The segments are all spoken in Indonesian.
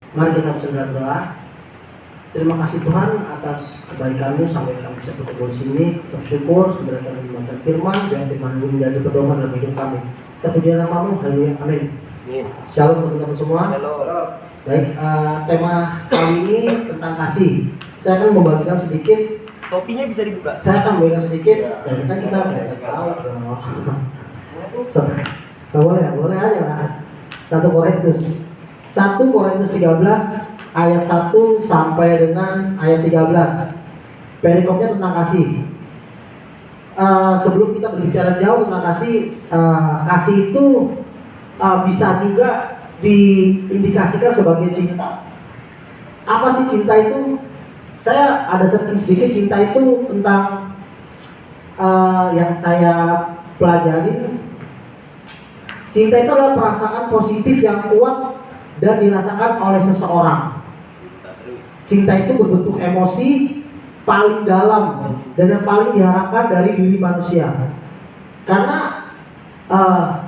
Mari kita berdoa. Terima kasih Tuhan atas kebaikan-Mu sampai kami bisa bertemu di sini. Bersyukur sebenarnya kami membaca firman dan firman-Mu menjadi pedoman dalam hidup kami. Terpujilah nama-Mu, haleluya, amin. Shalom untuk teman semua. Baik, tema kali ini tentang kasih. Saya akan membagikan sedikit. Topinya bisa dibuka. Saya akan membagikan sedikit. Dan kan kita tahu. Boleh aja lah. 1 Korintus 13 ayat 1 sampai dengan ayat 13. Perikopnya tentang kasih. Sebelum kita berbicara jauh tentang kasih, kasih itu bisa juga diindikasikan sebagai cinta. Apa sih cinta itu? Saya ada sedikit cinta itu tentang yang saya pelajari. Cinta itu adalah perasaan positif yang kuat dan dirasakan oleh seseorang. Cinta itu berbentuk emosi paling dalam dan yang paling diharapkan dari diri manusia. Karena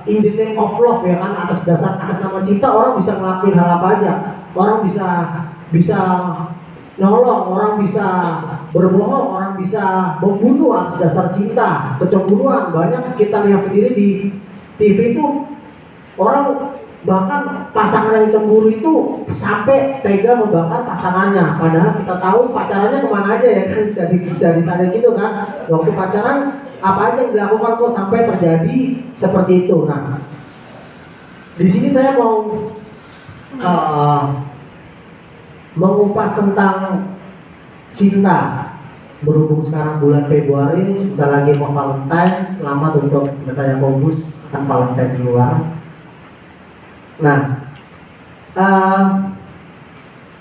in the name of love, ya kan, atas nama cinta orang bisa ngelakuin hal apa aja. Orang bisa nolong, orang bisa berbohong, orang bisa membunuh atas dasar cinta, kecemburuan. Banyak kita lihat sendiri di TV itu, orang bahkan pasangan yang cemburu itu sampai tega membakar pasangannya. Padahal kita tahu pacarannya kemana aja, ya kan, bisa ditanya gitu kan. Waktu pacaran apa aja yang dilakukan kok sampai terjadi seperti itu. Nah, di sini saya mau mengupas tentang cinta. Berhubung sekarang bulan Februari, sebentar lagi mau Valentine. Selamat untuk mereka yang Yakobus kan Valentine di luar. Nah,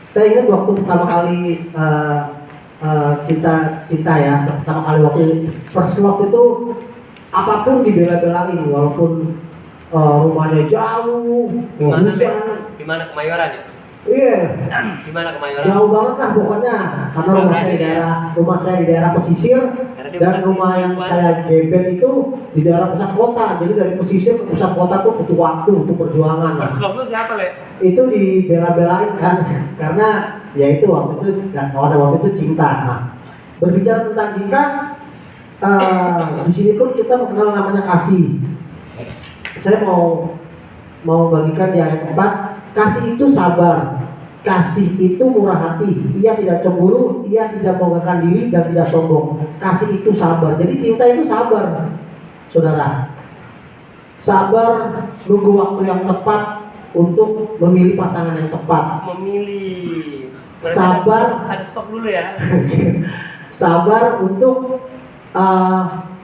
saya ingat waktu pertama kali cinta ya, pertama kali waktu first love itu apapun dibela-belain, walaupun rumahnya jauh, Gimana Kemayoran ya? Iya. Gimana Kemayoran? Jauh banget lah pokoknya, karena rumah saya di daerah pesisir dan rumah yang saya gebet itu di daerah pusat kota. Jadi dari pesisir ke pusat kota tuh butuh waktu untuk perjuangan. First love lu siapa, Le? Itu dibela-belain kan, karena ya itu waktu itu cinta. Nah, berbicara tentang cinta, di sini pun kita mengenal namanya kasih. Saya mau bagikan di ayat 4. Kasih itu sabar, kasih itu murah hati, ia tidak cemburu, ia tidak membanggakan diri dan tidak sombong. Kasih itu sabar. Jadi cinta itu sabar, saudara. Sabar nunggu waktu yang tepat untuk memilih pasangan yang tepat. Memilih. Sabar. Ada stok dulu ya. Sabar untuk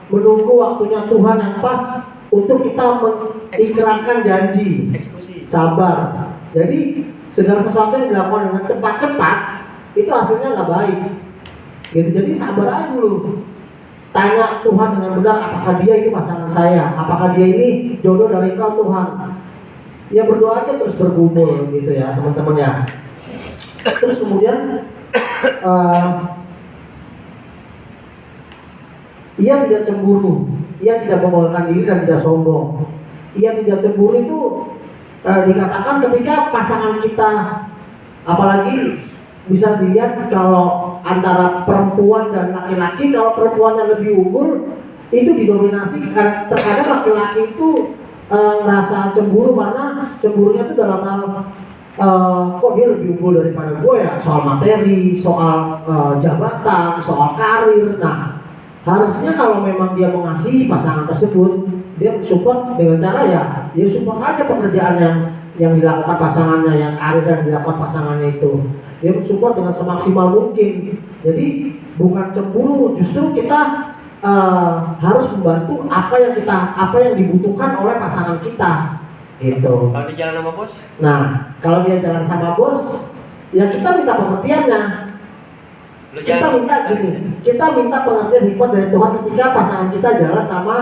menunggu waktunya Tuhan yang pas untuk kita mengikrarkan janji. Eksekusi. Sabar. Jadi segala sesuatu yang dilakukan dengan cepat-cepat itu hasilnya nggak baik. Gitu. Jadi sabar aja dulu. Tanya Tuhan dengan benar, apakah dia ini pasangan saya? Apakah dia ini jodoh dari Kau Tuhan? Ya berdoa aja terus bergumul gitu ya teman-teman ya. Terus kemudian ia tidak cemburu, ia tidak membanggakan diri dan tidak sombong. Ia tidak cemburu itu dikatakan ketika pasangan kita, apalagi bisa dilihat kalau antara perempuan dan laki-laki, kalau perempuannya lebih unggul itu didominasi. Terkadang laki-laki itu rasa cemburu karena cemburunya itu dalam hal kok dia lebih unggul daripada gue ya, soal materi, soal jabatan, soal karir. Nah, harusnya kalau memang dia mengasihi pasangan tersebut, dia support dengan cara ya support aja pekerjaan yang dilakukan pasangannya, yang karir yang dilakukan pasangannya itu. Dia support dengan semaksimal mungkin. Jadi bukan cemburu, justru kita harus membantu apa yang dibutuhkan oleh pasangan kita. Gitu. Kalau dia jalan sama bos? Nah, kalau dia jalan sama bos, ya kita minta pengertiannya. Kita minta pengertian hikmat dari Tuhan ketika pasangan kita jalan sama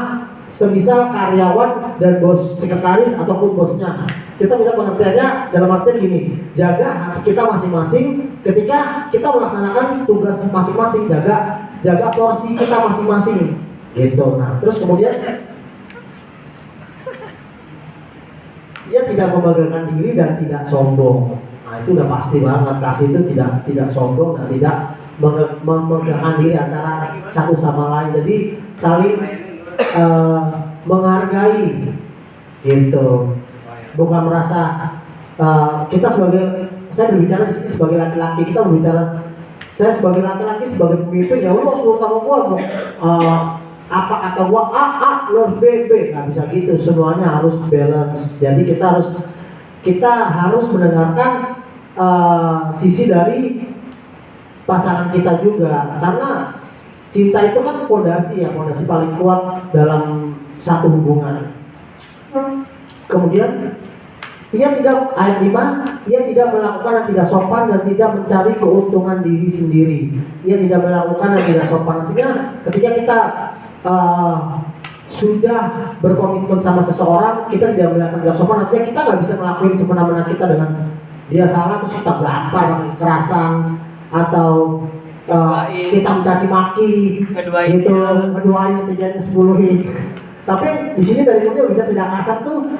semisal karyawan dan bos sekretaris ataupun bosnya. Kita minta pengertiannya dalam artian gini, jaga hati kita masing-masing ketika kita melaksanakan tugas masing-masing, jaga porsi kita masing-masing gitu. Nah, terus kemudian ia tidak membanggakan diri dan tidak sombong. Nah, Nah itu udah pasti banget, kasih itu tidak sombong dan tidak memegangkan diri antara satu sama lain. Jadi saling menghargai gitu, bukan merasa kita saya berbicara di sini sebagai laki-laki, kita berbicara saya sebagai laki-laki sebagai pemimpin, ya lu harus nurut sama gua dong. Apa kata gua A, lu B, nggak bisa gitu, semuanya harus balance. Jadi kita harus mendengarkan sisi dari pasangan kita juga, karena cinta itu kan pondasi paling kuat dalam satu hubungan. Kemudian ayat 5, ia tidak melakukan yang tidak sopan dan tidak mencari keuntungan diri sendiri. Ia tidak melakukan yang tidak sopan. Artinya ketika kita sudah berkomitmen sama seseorang, kita tidak melakukan tidak sopan. Artinya kita nggak bisa ngelakuin semena-mena kita dengan dia salah terus kita gampar kekerasan atau kita mencaci maki gitu, ngeduain kejadian 10-in. Tapi di sini dari kita bisa tidak kasar tuh.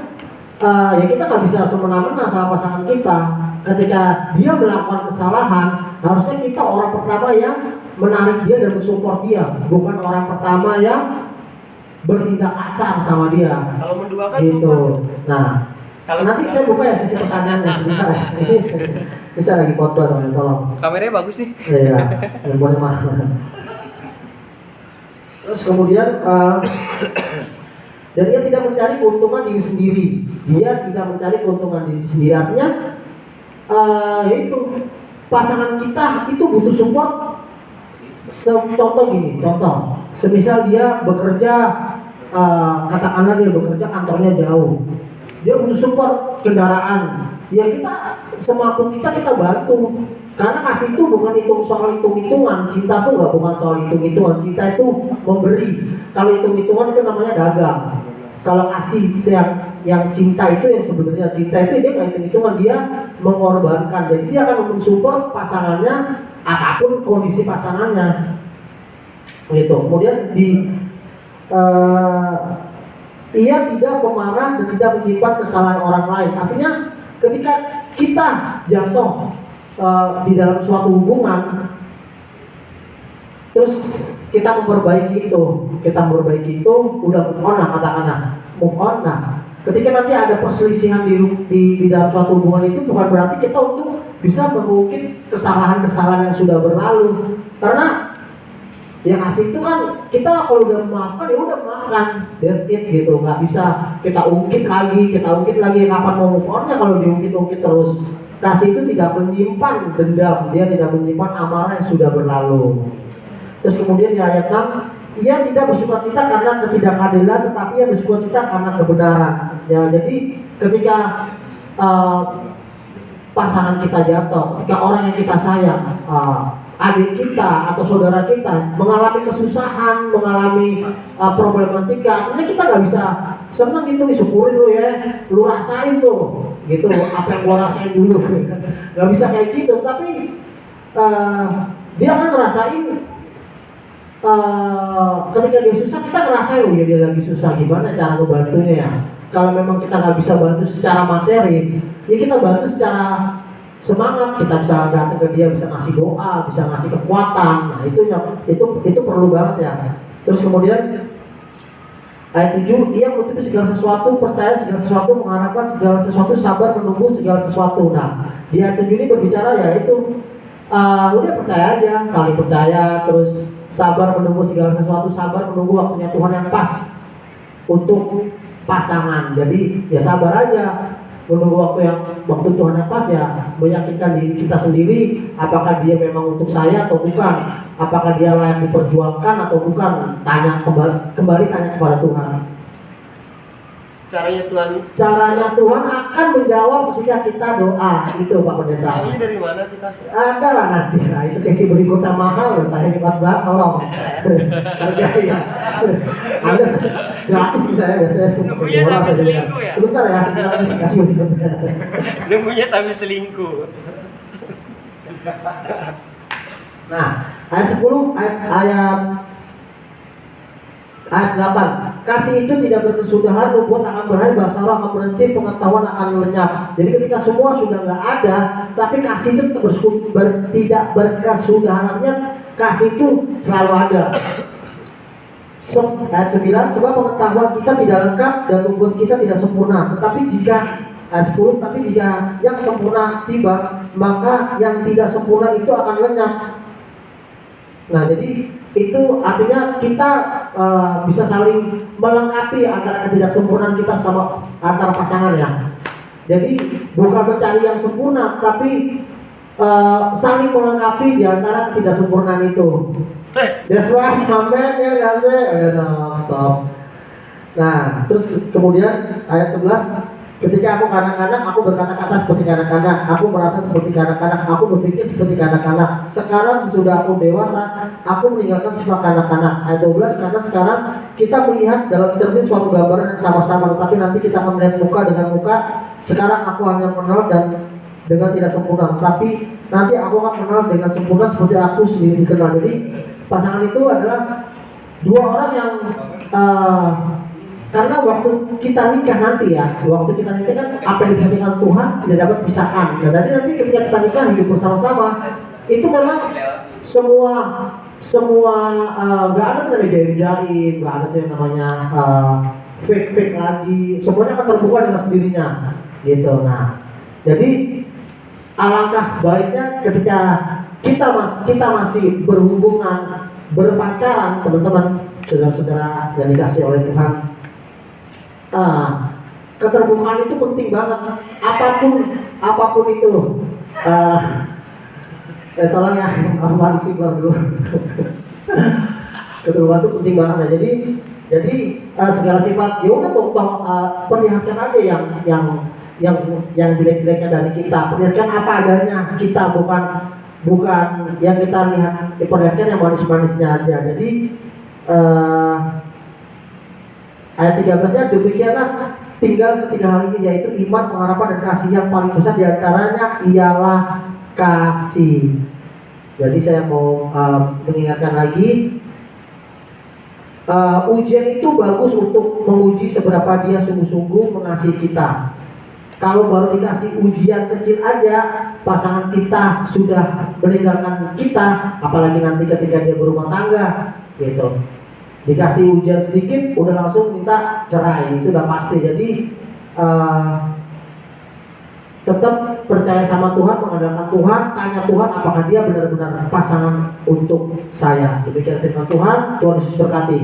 Ya kita nggak bisa semena-mena sama pasangan kita. Ketika dia melakukan kesalahan, harusnya kita orang pertama yang menarik dia dan mensupport dia, bukan orang pertama yang bertindak kasar sama dia. Kalau menduakan gitu. support. Nah, kalau nanti saya buka ya sesi pertanyaan sebentar ya. Ini bisa lagi foto teman, tolong. Kameranya bagus nih. Iya, yang boleh marah. Terus kemudian dan dia tidak mencari keuntungan diri sendiri. Dia tidak mencari keuntungan diri sendiri. Artinya yaitu pasangan kita itu butuh support. Contoh gini, semisal dia bekerja, katakanlah dia bekerja kantornya jauh, dia butuh support kendaraan. Ya kita semampu kita bantu. Karena kasih itu bukan soal hitung-hitungan. Cinta tuh nggak bukan soal hitung-hitungan. Cinta itu memberi. Kalau hitung-hitungan itu namanya dagang. Kalau kasih yang cinta itu, yang sebenarnya cinta itu dia nggak hitung-hitungan, dia mengorbankan. Jadi dia akan mensupport pasangannya apapun kondisi pasangannya. Gitu. Kemudian ia tidak pemarah dan tidak menyimpan kesalahan orang lain. Artinya ketika kita jatuh di dalam suatu hubungan, terus kita memperbaiki itu, udah move on lah, katakanlah move on. Nah, ketika nanti ada perselisihan di dalam suatu hubungan itu, bukan berarti kita untuk bisa mengungkit kesalahan-kesalahan yang sudah berlalu. Karena yang asik itu kan kita kalau udah memaafkan ya udah memaafkan, that's it gitu. Nggak bisa kita ungkit lagi. Kapan mau move on-nya kalau diungkit-ungkit terus? Kasih itu tidak menyimpan dendam, dia tidak menyimpan amarah yang sudah berlalu. Terus kemudian di ayat 6, ia tidak bersukacita karena ketidakadilan, tetapi ia bersukacita karena kebenaran. Ya, jadi ketika pasangan kita jatuh, ketika orang yang kita sayang, adik kita atau saudara kita mengalami kesusahan, mengalami problematika, artinya kita nggak bisa senang gitu, syukurin lu ya, lu rasain tuh, gitu, apa yang gua rasain dulu, nggak bisa kayak gitu. Tapi dia akan ngerasain ketika dia susah, kita ngerasain, oh ya dia lagi susah, gimana cara ngebantunya ya. Kalau memang kita nggak bisa bantu secara materi, ya kita bantu secara semangat. Kita bisa datang ke dia, bisa ngasih doa, bisa ngasih kekuatan. Nah itu perlu banget ya. Terus kemudian ayat 7, ia menutupi segala sesuatu, percaya segala sesuatu, mengharapkan segala sesuatu, sabar menunggu segala sesuatu. Nah di ayat 7 ini berbicara ya itu udah percaya aja, saling percaya, terus sabar menunggu segala sesuatu, sabar menunggu waktunya Tuhan yang pas untuk pasangan. Jadi ya sabar aja, menunggu waktu Tuhan yang pas, ya meyakinkan diri kita sendiri apakah dia memang untuk saya atau bukan, apakah dia layak diperjuangkan atau bukan. Kembali tanya kepada Tuhan. Caranya Tuhan akan menjawab ketika kita doa. Itu Pak Pendeta. Ini dari mana kita? Ada lah nanti. Nah, itu sesi berikutnya mahal loh. Saya hebat banget, tolong. Kerja ya. Ada gratis saya biasanya. Nunggunya sambil selingkuh ya? Bentar ya, kita kasih berikutnya. Nunggunya sambil selingkuh. Nah, ayat 10, ayat Ayat 8, kasih itu tidak berkesudahan, membuat akan berakhir, bahasa roh akan berhenti, pengetahuan akan lenyap. Jadi ketika semua sudah nggak ada, tapi kasih itu tetap tidak berkesudahannya, kasih itu selalu ada. Ayat 9, sebab pengetahuan kita tidak lengkap dan membuat kita tidak sempurna. Tetapi jika ayat 10, tapi jika yang sempurna tiba, maka yang tidak sempurna itu akan lenyap. Nah, jadi itu artinya kita bisa saling melengkapi antara ketidaksempurnaan kita sama antara pasangan ya. Jadi bukan mencari yang sempurna, tapi saling melengkapi di antara ketidaksempurnaan itu. That's why mamen ya nggak sih? No, stop. Nah, terus kemudian ayat 11, ketika aku kanak-kanak, aku berkata-kata seperti kanak-kanak, aku merasa seperti kanak-kanak, aku berpikir seperti kanak-kanak. Sekarang sesudah aku dewasa, aku meninggalkan sifat kanak-kanak. Ayat 12, karena sekarang kita melihat dalam cermin suatu gambaran yang sama-sama, tetapi nanti kita akan melihat muka dengan muka. Sekarang aku hanya mengenal dan dengan tidak sempurna, tapi nanti aku akan mengenal dengan sempurna seperti aku sendiri dikenal. Jadi pasangan itu adalah dua orang yang karena waktu kita nikah nanti ya, waktu kita nikah kan apa yang diberikan Tuhan tidak dapat pisahkan. Nah, nanti ketika kita nikah hidup bersama-sama, itu memang semua nggak ada tuh namanya jaim-jaim, nggak ada tuh yang namanya fake lagi. Semuanya akan terbuka dengan sendirinya, gitu. Nah, jadi alangkah baiknya ketika kita masih berhubungan, berpacaran, teman-teman, saudara-saudara yang dikasih oleh Tuhan. Keterbukaan itu penting banget, apapun itu. Tolong ya, aku harus keluar dulu. Keterbukaan itu penting banget ya. Jadi segala sifat, ya udah perlihatkan aja yang jelek-jeleknya dari kita. Perlihatkan apa adanya kita, bukan yang kita lihat. Perlihatkan yang manis-manisnya aja. Jadi ayat 13-nya, demikianlah tinggal ketiga hal ini, yaitu iman, pengharapan, dan kasih. Yang paling besar diantaranya ialah kasih. Jadi saya mau mengingatkan lagi, ujian itu bagus untuk menguji seberapa dia sungguh-sungguh mengasihi kita. Kalau baru dikasih ujian kecil aja, pasangan kita sudah meninggalkan kita, apalagi nanti ketika dia berumah tangga, gitu. Dikasih ujian sedikit udah langsung minta cerai, itu udah pasti. Jadi tetap percaya sama Tuhan, mengandalkan Tuhan, tanya Tuhan apakah dia benar-benar pasangan untuk saya. Demikian firman Tuhan. Tuhan Yesus berkati.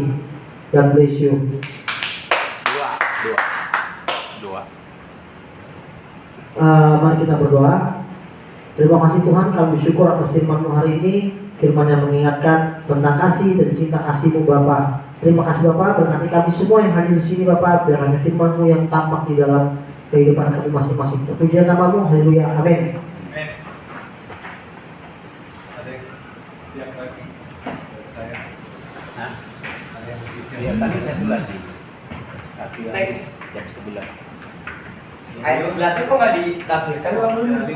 God bless you. Dua. Mari kita berdoa. Terima kasih Tuhan, kami syukur atas firman-Mu hari ini. Firman yang mengingatkan tentang kasih dan cinta kasih-Mu Bapa. Terima kasih Bapa, berkati kami semua yang hadir di sini Bapa. Biar hanya firman-Mu yang tampak di dalam kehidupan kami masing-masing. Terpujian nama-Mu, haleluya, amin. Ada yang siap lagi? Saya. Hah? Ada yang siap tadi satu lagi. Satu lagi. Next. Jam 11. Ayat 11 kok nggak ditafsirkan Bang?